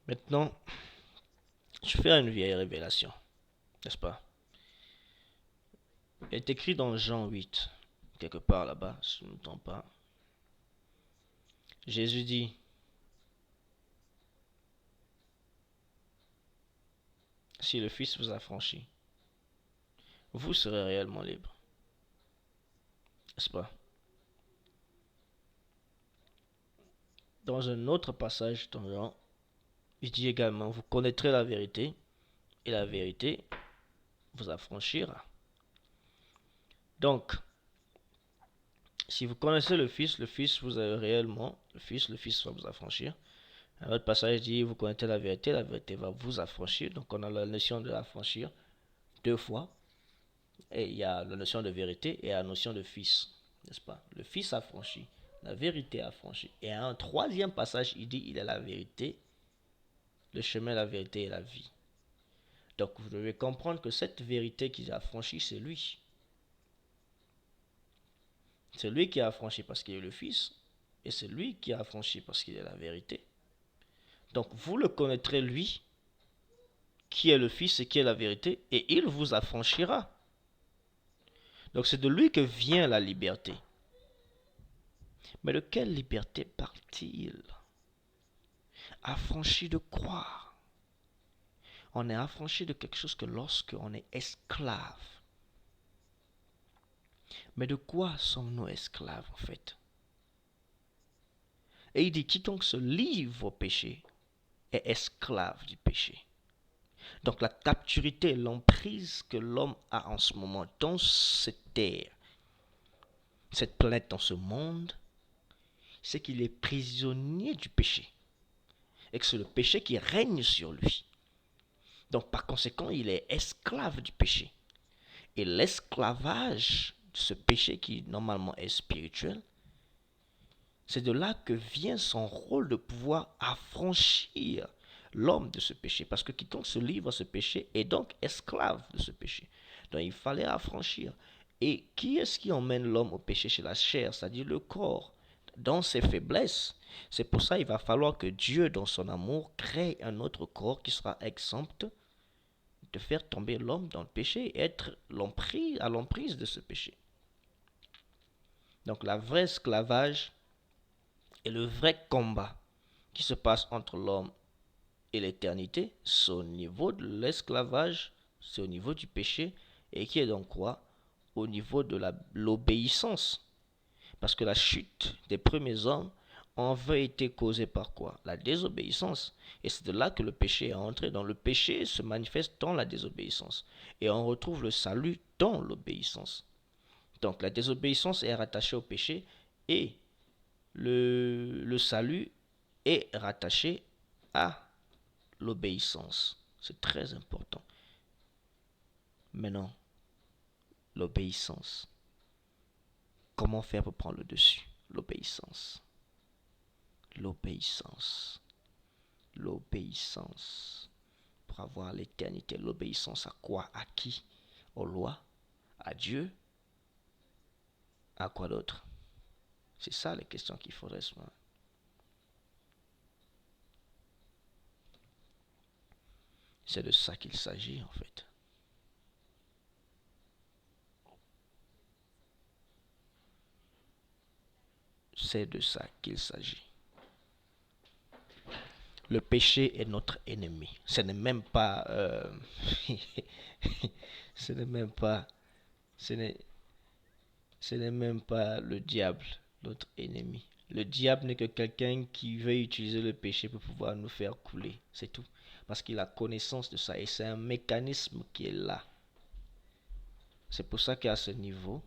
Maintenant, je fais une vieille révélation, n'est-ce pas? Il est écrit dans Jean 8, quelque part là-bas, si je ne me trompe pas. Jésus dit, si le Fils vous affranchit, vous serez réellement libre, n'est-ce pas? Dans un autre passage dans Jean, il dit également, vous connaîtrez la vérité, et la vérité vous affranchira. Donc, si vous connaissez le Fils vous avez réellement, le Fils va vous affranchir. Un autre passage dit, vous connaissez la vérité va vous affranchir. Donc, on a la notion de affranchir deux fois. Et il y a la notion de vérité et la notion de Fils, n'est-ce pas? Le Fils affranchi, la vérité affranchie. Et un troisième passage, il dit, il est la vérité, le chemin, la vérité et la vie. Donc, vous devez comprendre que cette vérité qu'il a affranchie, c'est lui. C'est lui qui a affranchi parce qu'il est le Fils. Et c'est lui qui a affranchi parce qu'il est la vérité. Donc vous le connaîtrez lui, qui est le Fils et qui est la vérité, et il vous affranchira. Donc c'est de lui que vient la liberté. Mais de quelle liberté parle-t-il? Affranchi de quoi? On est affranchi de quelque chose que lorsque on est esclave. Mais de quoi sommes-nous esclaves en fait? Et il dit, quiconque se livre au péché est esclave du péché. Donc la capturité, l'emprise que l'homme a en ce moment dans cette terre, cette planète, dans ce monde, c'est qu'il est prisonnier du péché. Et que c'est le péché qui règne sur lui. Donc par conséquent, il est esclave du péché. Et l'esclavage de ce péché qui normalement est spirituel, c'est de là que vient son rôle de pouvoir affranchir l'homme de ce péché. Parce que quiconque se livre à ce péché est donc esclave de ce péché. Donc il fallait affranchir. Et qui est-ce qui emmène l'homme au péché? Chez la chair, c'est-à-dire le corps, dans ses faiblesses. C'est pour ça qu'il va falloir que Dieu, dans son amour, crée un autre corps qui sera exempt de faire tomber l'homme dans le péché et être à l'emprise de ce péché. Donc la vraie esclavage et le vrai combat qui se passe entre l'homme et l'éternité, c'est au niveau de l'esclavage, c'est au niveau du péché, et qui est donc quoi? Au niveau de l'obéissance. Parce que la chute des premiers hommes en avait été causée par quoi? La désobéissance. Et c'est de là que le péché est entré. Donc le péché se manifeste dans la désobéissance. Et on retrouve le salut dans l'obéissance. Donc la désobéissance est rattachée au péché et le salut est rattaché à l'obéissance. C'est très important. Maintenant, l'obéissance. Comment faire pour prendre le dessus? L'obéissance. L'obéissance. L'obéissance. Pour avoir l'éternité. L'obéissance à quoi? À qui? Aux lois? À Dieu? À quoi d'autre? C'est ça les questions qu'il faudrait se poser. C'est de ça qu'il s'agit en fait. C'est de ça qu'il s'agit. Le péché est notre ennemi. Ce n'est même pas... ce n'est même pas... Ce n'est, ce n'est même pas le diable, notre ennemi. Le diable n'est que quelqu'un qui veut utiliser le péché pour pouvoir nous faire couler. C'est tout. Parce qu'il a connaissance de ça. Et c'est un mécanisme qui est là. C'est pour ça qu'à ce niveau,